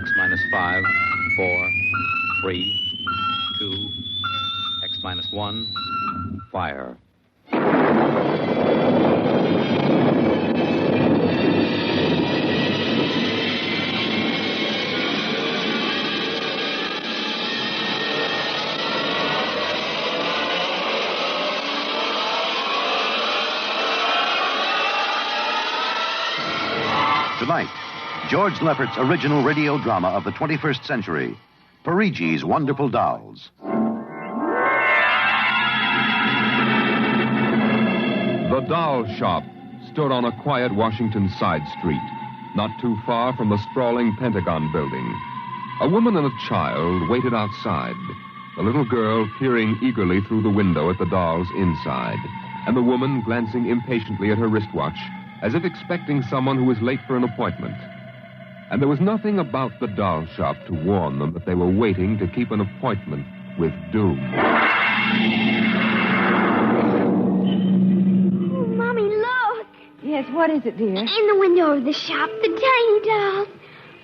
X minus 5, 4, 3, 2, X minus 1, fire. Tonight, George Lefferts' original radio drama of the 21st century, Perigi's Wonderful Dolls. The doll shop stood on a quiet Washington side street, not too far from the sprawling Pentagon building. A woman and a child waited outside, the little girl peering eagerly through the window at the dolls inside, and the woman glancing impatiently at her wristwatch, as if expecting someone who was late for an appointment. And there was nothing about the doll shop to warn them that they were waiting to keep an appointment with doom. Oh, Mommy, look! Yes, what is it, dear? In the window of the shop, the tiny dolls.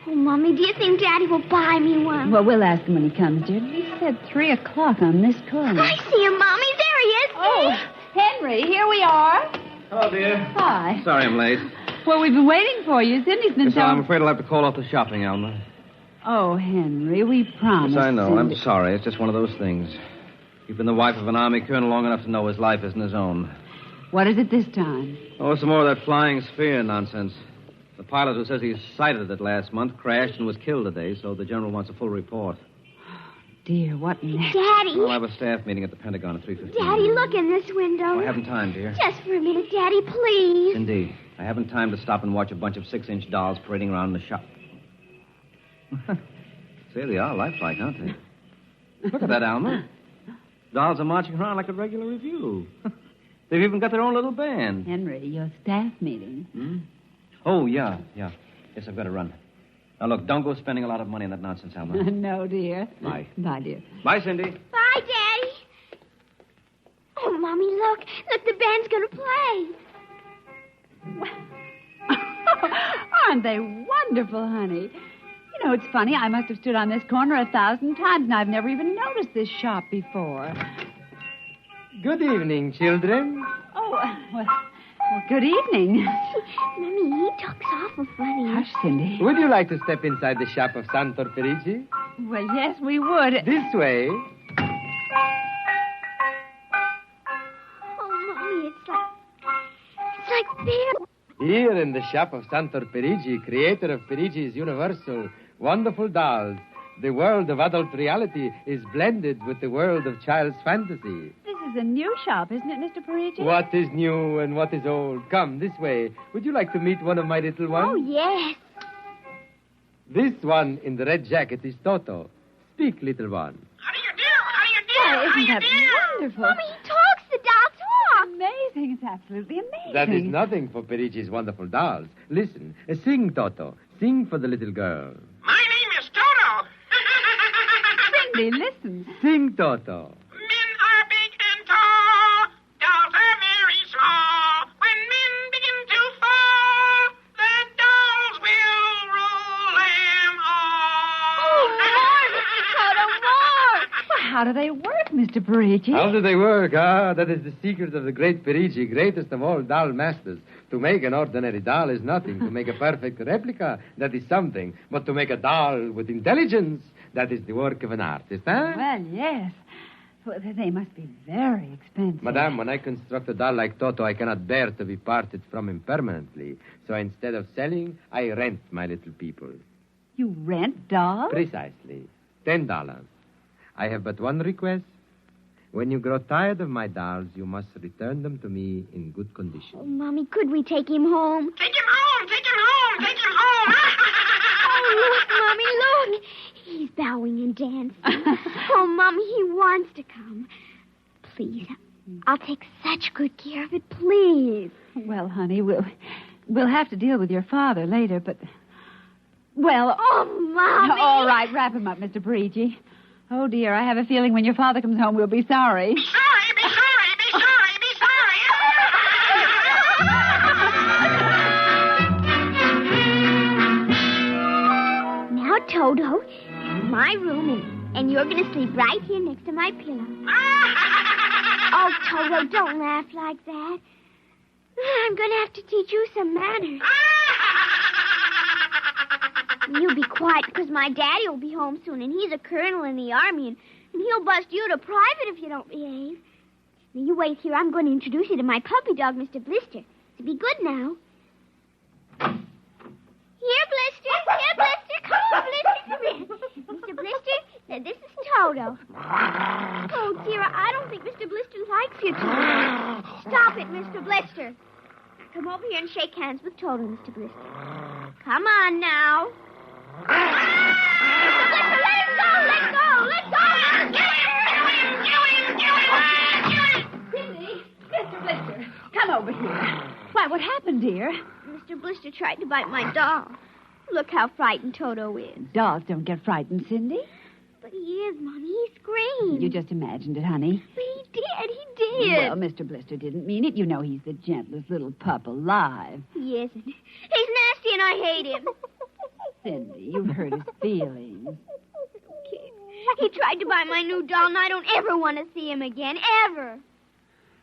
Oh, Mommy, do you think Daddy will buy me one? Well, we'll ask him when he comes, dear. He said 3 o'clock on this corner. I see him, Mommy. There he is. Oh, Henry, here we are. Hello, dear. Hi. Sorry I'm late. Well, we've been waiting for you. Cindy's been Yes, I'm afraid I'll have to call off the shopping, Alma. Oh, Henry, we promised. Yes, I know. Cindy. I'm sorry. It's just one of those things. You've been the wife of an army colonel long enough to know his life isn't his own. What is it this time? Oh, some more of that flying sphere nonsense. The pilot who says he sighted it last month crashed and was killed today, so the general wants a full report. Dear, what next? Daddy. We'll have a staff meeting at the Pentagon at 3:15. Daddy, look in this window. Oh, I haven't time, dear. Just for a minute, Daddy, please. Indeed. I haven't time to stop and watch a bunch of 6-inch dolls parading around the shop. Say, they are lifelike, aren't they? Look at that, Alma. Dolls are marching around like a regular review. They've even got their own little band. Henry, your staff meeting. Hmm? Oh, yeah. Yes, I've got to run. Now, look, don't go spending a lot of money on that nonsense, Alma. No, dear. Bye. Bye, dear. Bye, Cindy. Bye, Daddy. Oh, Mommy, look. Look, the band's going to play. Aren't they wonderful, honey? You know, it's funny. I must have stood on this corner 1,000 times, and I've never even noticed this shop before. Good evening, children. Oh, well, good evening. Mommy, he talks awful funny. Hush, Cindy. Would you like to step inside the shop of Santor Perigi? Well, yes, we would. This way. Oh, Mommy, it's like beer. Here in the shop of Santor Perigi, creator of Perigi's Universal Wonderful Dolls, the world of adult reality is blended with the world of child's fantasy. This is a new shop, isn't it, Mr. Perigi? What is new and what is old? Come, this way. Would you like to meet one of my little ones? Oh, yes. This one in the red jacket is Toto. Speak, little one. How do you do? Why, isn't that wonderful? Mommy, he talks. The doll talks. Amazing. It's absolutely amazing. That is nothing for Perigi's Wonderful Dolls. Listen, sing, Toto. Sing for the little girl. My name is Toto. Cindy, listen. Sing, Toto. Men are big and tall. Dolls are very small. When men begin to fall, the dolls will rule them all. Oh, Toto, more. Well, how do they work, Mr. Perigi? How do they work? That is the secret of the great Perigi, greatest of all doll masters. To make an ordinary doll is nothing. To make a perfect replica, that is something. But to make a doll with intelligence, that is the work of an artist, huh? Well, yes. Well, they must be very expensive. Madame, when I construct a doll like Toto, I cannot bear to be parted from him permanently. So instead of selling, I rent my little people. You rent dolls? Precisely. $10. I have but one request. When you grow tired of my dolls, you must return them to me in good condition. Oh, Mommy, could we take him home? Take him home. Take him home. Take him home. Oh, look, Mommy, look. He's bowing and dancing. Oh, Mommy, he wants to come. Please, I'll take such good care of it, please. Well, honey, we'll have to deal with your father later, but... Well... Oh, Mommy. All right, wrap him up, Mr. Perigi. Oh, dear, I have a feeling when your father comes home, we'll be sorry. Be sorry. Be sorry. Be sorry. Be sorry. Now Now, Toto, this is my room, and you're going to sleep right here next to my pillow. Oh, Toto, don't laugh like that. I'm going to have to teach you some manners. You be quiet, because my daddy will be home soon, and he's a colonel in the army, and he'll bust you to private if you don't behave. Now, you wait here. I'm going to introduce you to my puppy dog, Mr. Blister. So be good now. Here, Blister. Here, Blister. Come on, Blister. Come here. Mr. Blister, now this is Toto. Oh, dear, I don't think Mr. Blister likes you, Toto. Stop it, Mr. Blister. Come over here and shake hands with Toto, Mr. Blister. Come on now. Mr. Blister, let him go. Let go. Let go. Cindy, Mr. Blister, come over here. Why, what happened, dear? Mr. Blister tried to bite my doll. Look how frightened Toto is. Dolls don't get frightened, Cindy. But he is, Mommy. He screamed. You just imagined it, honey. But he did. He did. Well, Mr. Blister didn't mean it. You know he's the gentlest little pup alive. He isn't. He's nasty and I hate him. Cindy, you've hurt his feelings. Kid. He tried to buy my new doll, and I don't ever want to see him again. Ever.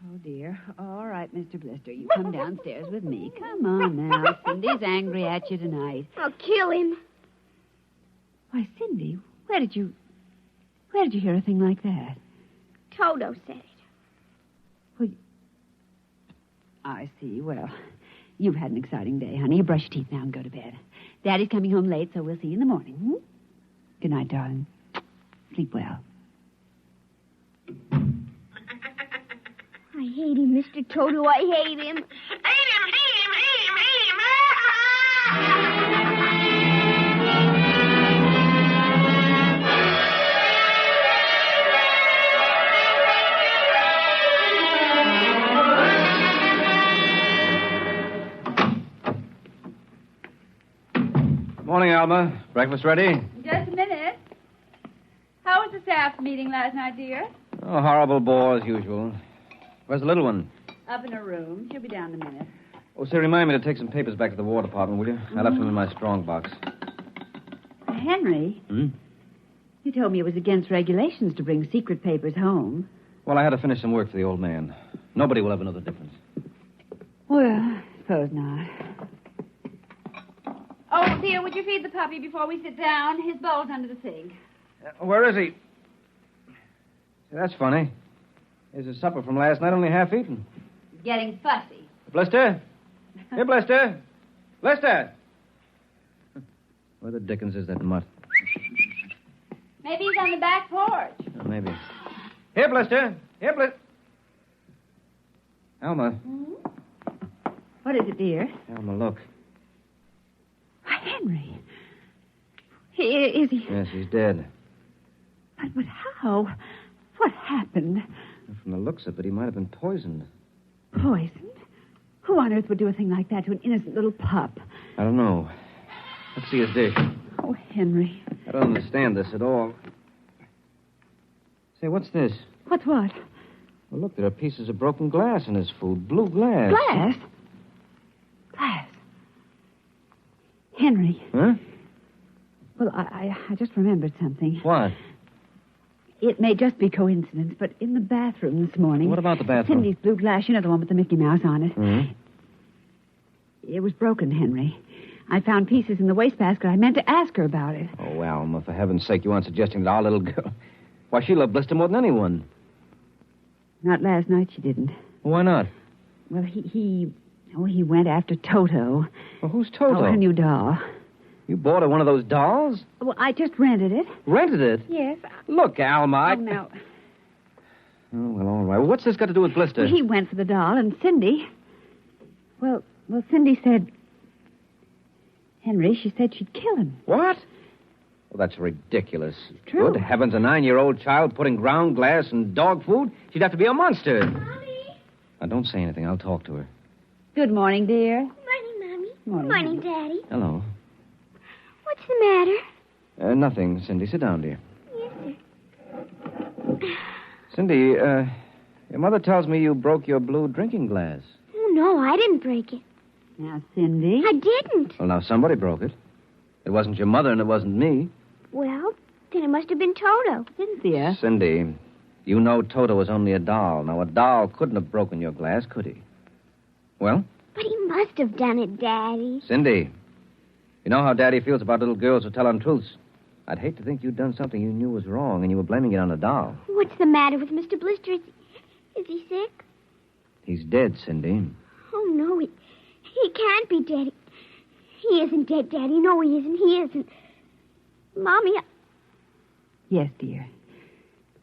Oh, dear. All right, Mr. Blister, you come downstairs with me. Come on now. Cindy's angry at you tonight. I'll kill him. Why, Cindy, where did you hear a thing like that? Toto said it. Well, I see. Well, you've had an exciting day, honey. You brush your teeth now and go to bed. Daddy's coming home late, so we'll see you in the morning. Hmm? Good night, darling. Sleep well. I hate him, Mr. Toto. I hate him. Hate him, hate him, hate him, hate him. Morning, Alma. Breakfast ready? Just a minute. How was the staff meeting last night, dear? Oh, horrible bore as usual. Where's the little one? Up in her room. She'll be down in a minute. Oh, say, remind me to take some papers back to the War Department, will you? I left them in my strong box. Henry, you told me it was against regulations to bring secret papers home. Well, I had to finish some work for the old man. Nobody will ever know the difference. Well, I suppose not. Oh, dear, would you feed the puppy before we sit down? His bowl's under the sink. Where is he? See, that's funny. Here's his supper from last night, only half eaten. He's getting fussy. Blister? Here, Blister. Blister! Where the dickens is that mutt? Maybe he's on the back porch. Oh, maybe. Here, Blister. Here, Blister. Alma. What is it, dear? Alma, look. Why, Henry. Is he? Yes, he's dead. But how? What happened? From the looks of it, he might have been poisoned. Poisoned? Who on earth would do a thing like that to an innocent little pup? I don't know. Let's see his dish. Oh, Henry. I don't understand this at all. Say, what's this? What's what? Well, look, there are pieces of broken glass in his food. Blue glass. Glass? Glass. Henry. Huh? Well, I just remembered something. What? It may just be coincidence, but in the bathroom this morning... What about the bathroom? Cindy's blue glass, you know, the one with the Mickey Mouse on it. Mm-hmm. It was broken, Henry. I found pieces in the wastebasket. I meant to ask her about it. Oh, Alma, for heaven's sake, you aren't suggesting that our little girl... Why, she loved Blister more than anyone. Not last night, she didn't. Well, why not? Well, he went after Toto. Well, who's Toto? Oh, her new doll. You bought her one of those dolls? Well, I just rented it. Rented it? Yes. Look, Alma, Oh, no. Oh, well, all right. Well, what's this got to do with Blister? Well, he went for the doll, and Cindy... Well, Cindy said... Henry, she said she'd kill him. What? Well, that's ridiculous. True. Good heavens, a 9-year-old child putting ground glass in dog food? She'd have to be a monster. Mommy. Now, don't say anything. I'll talk to her. Good morning, dear. Morning, Mommy. Morning. Daddy. Hello. What's the matter? Nothing, Cindy. Sit down, dear. Yes, sir. Cindy, your mother tells me you broke your blue drinking glass. Oh, no, I didn't break it. Now, Cindy... I didn't. Well, now, somebody broke it. It wasn't your mother and it wasn't me. Well, then it must have been Toto. Cynthia. Cindy, you know Toto was only a doll. Now, a doll couldn't have broken your glass, could he? Well? But he must have done it, Daddy. Cindy, you know how Daddy feels about little girls who tell untruths. I'd hate to think you'd done something you knew was wrong and you were blaming it on a doll. What's the matter with Mr. Blister? Is he sick? He's dead, Cindy. Oh, no, he can't be dead. He isn't dead, Daddy. No, he isn't. He isn't. Mommy, Yes, dear.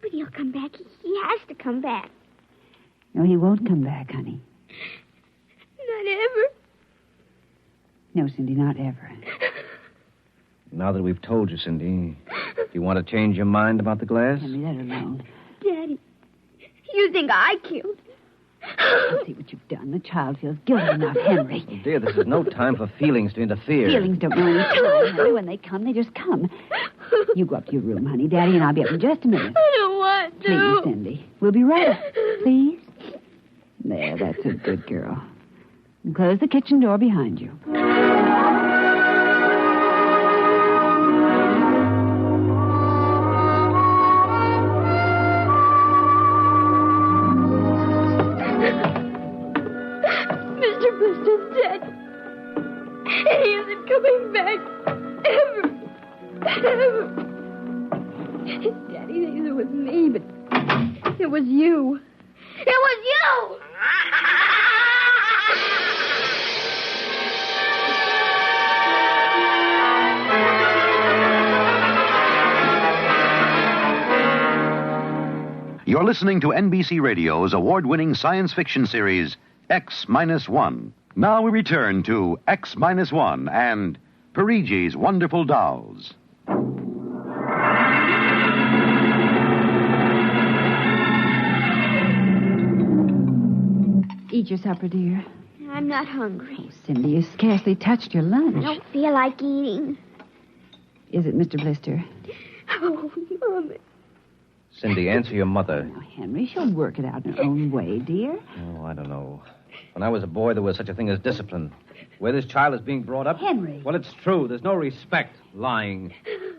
but he'll come back. He has to come back. No, he won't come back, honey. Not ever. No, Cindy, not ever. Now that we've told you, Cindy, do you want to change your mind about the glass? Henry, let her alone. Daddy, you think I killed him? See what you've done. The child feels guilty enough, Henry. Oh, dear, this is no time for feelings to interfere. Feelings don't know any time, Henry. When they come, they just come. You go up to your room, honey. Daddy and I'll be up in just a minute. I don't want to. Please, Cindy. We'll be right up. Please. There, that's a good girl. And close the kitchen door behind you. Mr. Blister's dead. He isn't coming back. Ever. Ever. Daddy thinks it was me, but it was you. It was you! You're listening to NBC Radio's award-winning science fiction series, X-1. Now we return to X-1 and Perigi's Wonderful Dolls. Eat your supper, dear. I'm not hungry. Cindy, you scarcely touched your lunch. I don't feel like eating. Is it Mr. Blister? Oh, Mommy. Cindy, answer your mother. Now, Henry, she'll work it out in her own way, dear. Oh, I don't know. When I was a boy, there was such a thing as discipline. Where this child is being brought up... Henry. Well, it's true. There's no respect. Lying.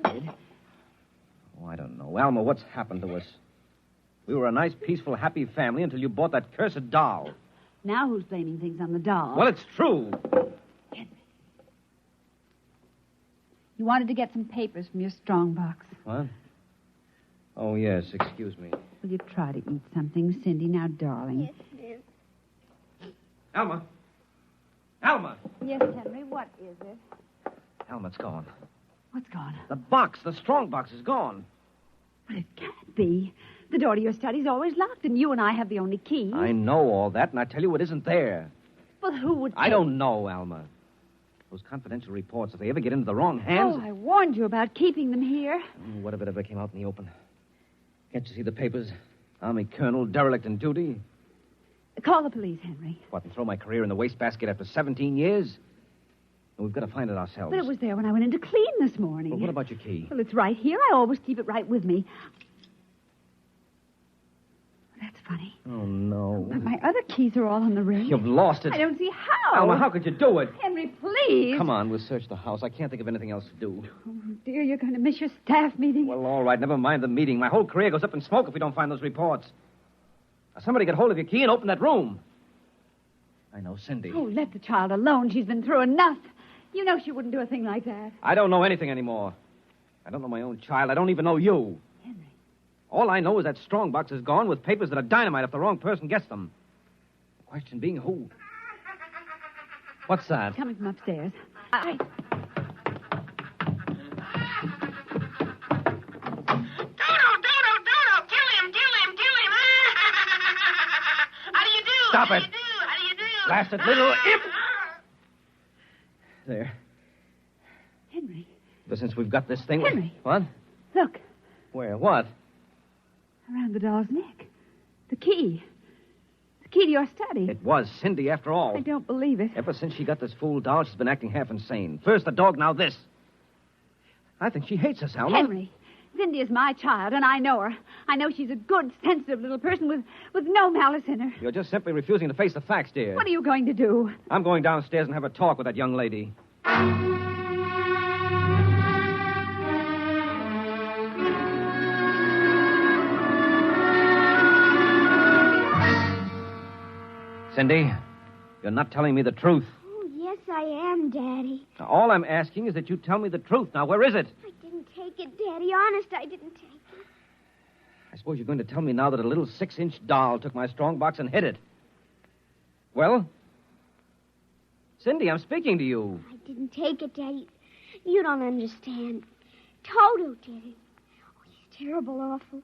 Oh, I don't know. Alma, what's happened to us? We were a nice, peaceful, happy family until you bought that cursed doll. Now who's blaming things on the doll? Well, it's true. Henry. You wanted to get some papers from your strong box. What? Oh, yes. Excuse me. Will you try to eat something, Cindy? Now, darling. Yes, ma'am. Alma. Alma. Yes, Henry, what is it? Alma, it's gone. What's gone? The box, the strong box, is gone. But it can't be. The door to your study's always locked, and you and I have the only key. I know all that, and I tell you it isn't there. Well, who would I don't know, Alma. Those confidential reports, if they ever get into the wrong hands... Oh, I warned you about keeping them here. What if it ever came out in the open? Can't you see the papers? Army colonel, derelict in duty. Call the police, Henry. What, and throw my career in the wastebasket after 17 years? And we've got to find it ourselves. But it was there when I went in to clean this morning. Well, what about your key? Well, it's right here. I always keep it right with me. That's funny. Oh, no. But my other keys are all on the ring. You've lost it. I don't see how. Alma, how could you do it? Henry, please. Come on, we'll search the house. I can't think of anything else to do. Oh, dear, you're going to miss your staff meeting. Well, all right, never mind the meeting. My whole career goes up in smoke if we don't find those reports. Now, somebody get hold of your key and open that room. I know, Cindy. Oh, let the child alone. She's been through enough. You know she wouldn't do a thing like that. I don't know anything anymore. I don't know my own child. I don't even know you. Henry. All I know is that strong box is gone with papers that are dynamite if the wrong person gets them. The question being who? What's that? Coming from upstairs. Dodo, kill him. How do you do? Stop How it. do you do? How do you do? Blasted little imp! There. Henry. But since we've got this thing... Henry. What? Look. Where? What? Around the doll's neck. The key. The key to your study. It was Cindy, after all. I don't believe it. Ever since she got this fool doll, she's been acting half insane. First the dog, now this. I think she hates us, Alma. Henry. Cindy is my child, and I know her. I know she's a good, sensitive little person with no malice in her. You're just simply refusing to face the facts, dear. What are you going to do? I'm going downstairs and have a talk with that young lady. Cindy, you're not telling me the truth. Oh, yes, I am, Daddy. Now, all I'm asking is that you tell me the truth. Now, where is it? I didn't take it, Daddy. Honest, I didn't take it. I suppose you're going to tell me now that a little 6-inch doll took my strong box and hid it. Well? Cindy, I'm speaking to you. I didn't take it, Daddy. You don't understand. Toto did it. Oh, he's terrible awful.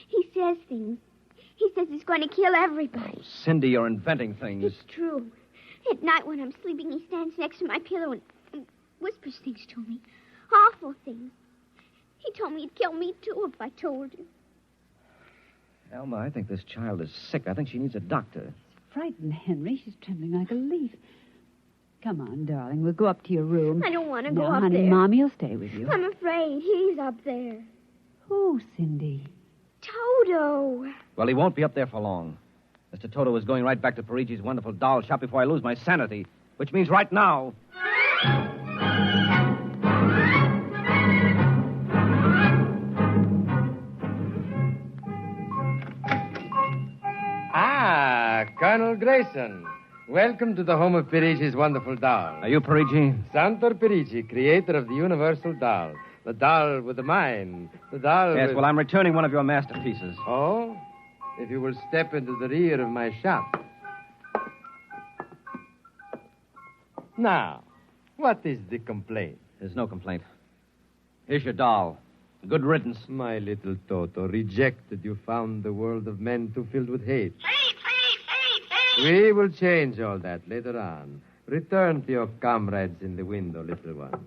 He says things. He says he's going to kill everybody. Oh, Cindy, you're inventing things. It's true. At night when I'm sleeping, he stands next to my pillow and whispers things to me. Awful things. He told me he'd kill me, too, if I told him. Alma, I think this child is sick. I think she needs a doctor. Frightened, Henry. She's trembling like a leaf. Come on, darling. We'll go up to your room. I don't want to go no, up honey, there. Mommy will stay with you. I'm afraid. He's up there. Who, Cindy? Toto. Well, he won't be up there for long. Mr. Toto is going right back to Perigi's wonderful doll shop before I lose my sanity, which means right now. Ah, Colonel Grayson. Welcome to the home of Perigi's wonderful doll. Are you Perigi? Santor Perigi, creator of the universal doll. The doll with the mind. The doll Yes, with... well, I'm returning one of your masterpieces. Oh? If you will step into the rear of my shop. Now, what is the complaint? There's no complaint. Here's your doll. Good riddance. My little Toto, rejected, you found the world of men too filled with hate. Hate, hate, hate, hate. We will change all that later on. Return to your comrades in the window, little one.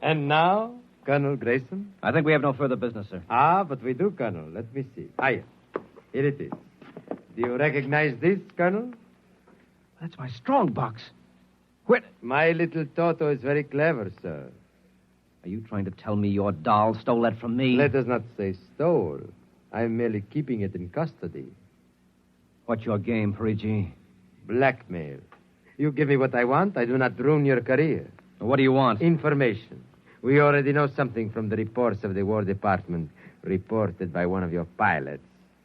And now, Colonel Grayson? I think we have no further business, sir. Ah, but we do, Colonel. Let me see. Here it is. Do you recognize this, Colonel? That's my strong box. Where... My little Toto is very clever, sir. Are you trying to tell me your doll stole that from me? Let us not say stole. I'm merely keeping it in custody. What's your game, Perigi? Blackmail. You give me what I want, I do not ruin your career. What do you want? Information. We already know something from the reports of the War Department, reported by one of your pilots.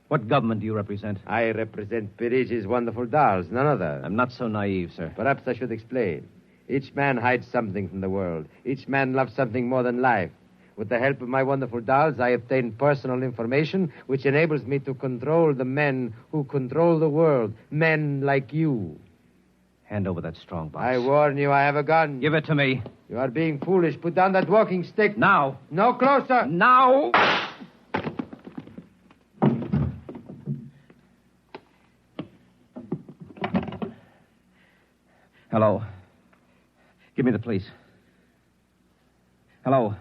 What government do you represent? I represent Perigi's wonderful dolls, none other. I'm not so naive, sir. Perhaps I should explain. Each man hides something from the world. Each man loves something more than life. With the help of my wonderful dolls, I obtain personal information which enables me to control the men who control the world. Men like you. Hand over that strong box. I warn you, I have a gun. Give it to me. You are being foolish. Put down that walking stick. Now. No closer. Now. Hello. Give me the police. Hello.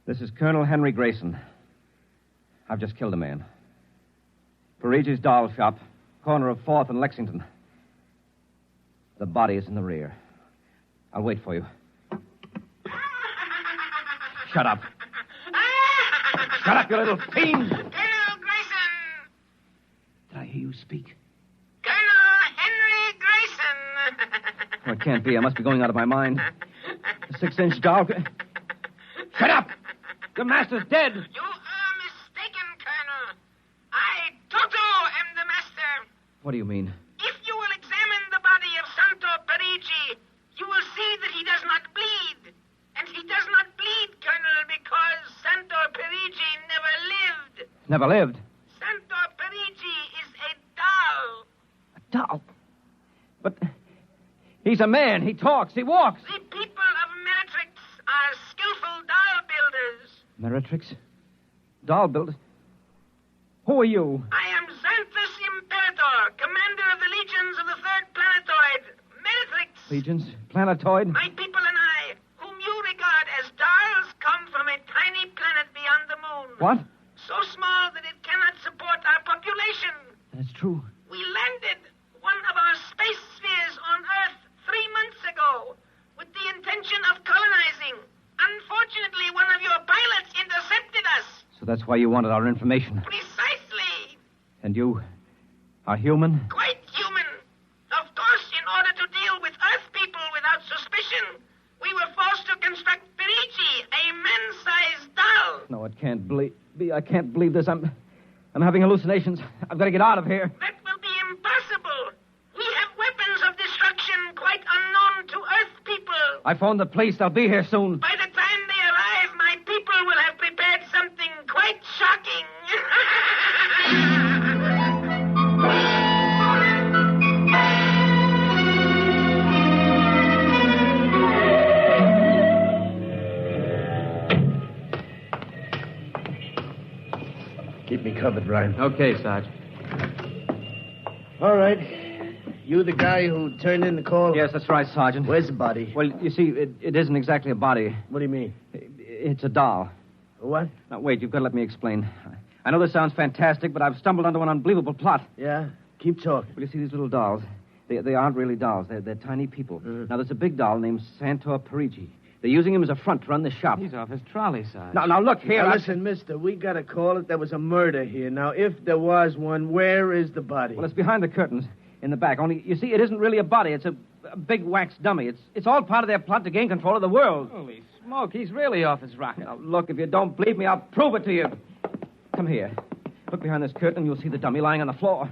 This is Colonel Henry Grayson. I've just killed a man. Perigi's doll shop, corner of 4th and Lexington. The body is in the rear. I'll wait for you. Shut up. Shut up, you little fiend! Colonel Grayson! Did I hear you speak? Colonel Henry Grayson! Oh, it can't be. I must be going out of my mind. The 6-inch doll... Shut up! Your master's dead! You are mistaken, Colonel. I, Toto, am the master. What do you mean? If you will examine the body of Santo Perigi, you will see that he does not bleed. And he does not bleed, Colonel, because Santo Perigi never lived. Never lived. Santo Perigi is a doll. A doll? But he's a man. He talks. He walks. The people of Meritrix are skillful doll builders. Meritrix? Doll builder? Who are you? I am Xanthus Imperator, commander of the legions of the 3rd planetoid, Meritrix. Legions? Planetoid? My people and I, whom you regard as dolls, come from a tiny planet beyond the moon. What? So small that it cannot support our population. That's true. We landed one of our space spheres on Earth 3 months ago with the intention of colonizing. Unfortunately, one of your pilots intercepted us. So that's why you wanted our information. Precisely. And you are human? Quite human. Of course, in order to deal with Earth people without suspicion, we were forced to construct Perigi, a man-sized doll. No, it can't be. I can't believe this. I'm I'm having hallucinations. I've got to get out of here. That will be impossible. We have weapons of destruction quite unknown to Earth people. I phoned the police. They'll be here soon. By the time they arrive, my people will have prepared something quite shocking. Keep me covered, Ryan. Okay, Sarge. All right. You the guy who turned in the call? Yes, that's right, Sergeant. Where's the body? Well, you see, it isn't exactly a body. What do you mean? It's a doll. What? Now, wait, you've got to let me explain. I know this sounds fantastic, but I've stumbled onto an unbelievable plot. Yeah? Keep talking. Well, you see, these little dolls, they aren't really dolls. They're tiny people. Now, there's a big doll named Santor Perigi. They're using him as a front to run the shop. He's off his trolley, Sarge. Now, look here. Now, listen, mister, we got to call it. There was a murder here. Now, if there was one, where is the body? Well, it's behind the curtains in the back. Only, you see, it isn't really a body. It's a big wax dummy. It's all part of their plot to gain control of the world. Holy smoke, he's really off his rocker. Now, look, if you don't believe me, I'll prove it to you. Come here. Look behind this curtain, and you'll see the dummy lying on the floor.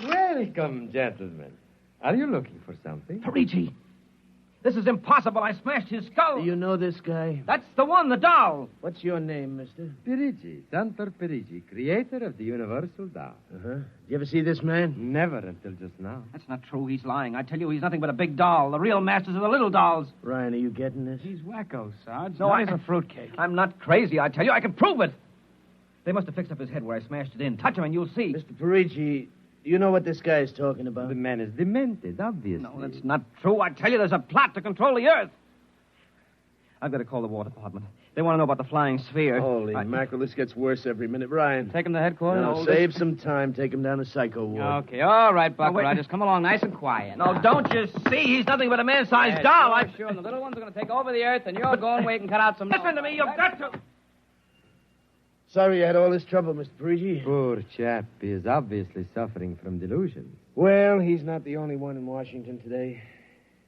Welcome, gentlemen. Are you looking for something? Perigi. This is impossible. I smashed his skull. Do you know this guy? That's the one, the doll. What's your name, mister? Perigi, Santor Perigi, creator of the Universal Doll. Uh-huh. Did you ever see this man? Never until just now. That's not true. He's lying. I tell you, he's nothing but a big doll. The real masters are the little dolls. Ryan, are you getting this? He's wacko, Sarge. No, He's a fruitcake. I'm not crazy, I tell you. I can prove it. They must have fixed up his head where I smashed it in. Touch him and you'll see. Mr. Perigi, do you know what this guy is talking about? The man is demented, obviously. No, that's not true. I tell you, there's a plot to control the Earth. I've got to call the War Department. They want to know about the flying sphere. Holy mackerel, this gets worse every minute. Ryan. Take him to headquarters? No, save some time. Take him down to Psycho Ward. Okay, all right, Buck Now, wait. Rogers. Come along nice and quiet. No, don't you see? He's nothing but a man-sized doll. Sure, and the little ones are going to take over the Earth, and you're going to wait and cut out some... Listen to me. You've got to... Sorry you had all this trouble, Mr. Perigi. Poor chap. He is obviously suffering from delusion. Well, he's not the only one in Washington today.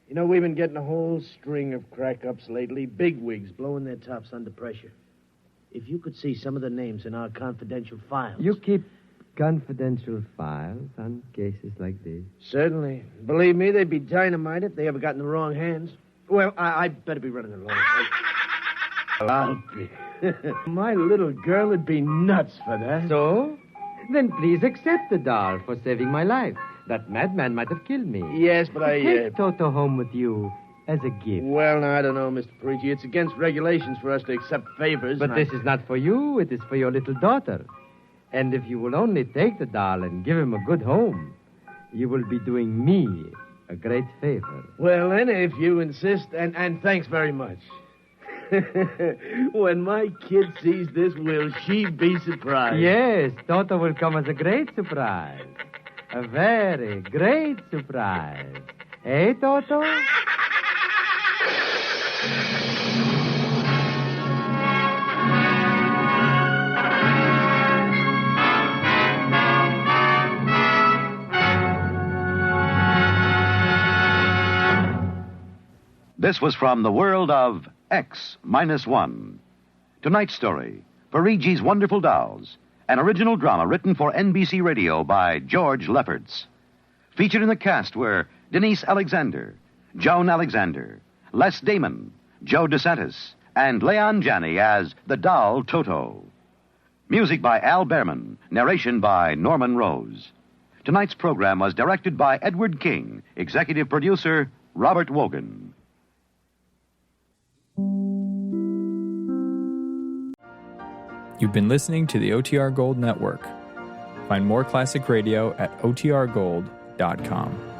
You know, we've been getting a whole string of crack-ups lately. Bigwigs blowing their tops under pressure. If you could see some of the names in our confidential files. You keep confidential files on cases like this? Certainly. Believe me, they'd be dynamite if they ever got in the wrong hands. Well, I better be running along. I'll be. My little girl would be nuts for that. So? Then please accept the doll for saving my life. That madman might have killed me. Yes, but Take Toto home with you as a gift. Well, now, I don't know, Mr. Perigi. It's against regulations for us to accept favors. But this is not for you. It is for your little daughter. And if you will only take the doll and give him a good home, you will be doing me a great favor. Well, then, if you insist, and thanks very much. When my kid sees this, will she be surprised? Yes, Toto will come as a great surprise. A very great surprise. Eh, Toto? This was from the world of X-1. Tonight's story, Perigi's Wonderful Dolls, an original drama written for NBC Radio by George Lefferts. Featured in the cast were Denise Alexander, Joan Alexander, Les Damon, Joe DeSantis, and Leon Janney as the doll Toto. Music by Al Behrman, narration by Norman Rose. Tonight's program was directed by Edward King, executive producer Robert Wogan. You've been listening to the OTR Gold Network. Find more classic radio at otrgold.com.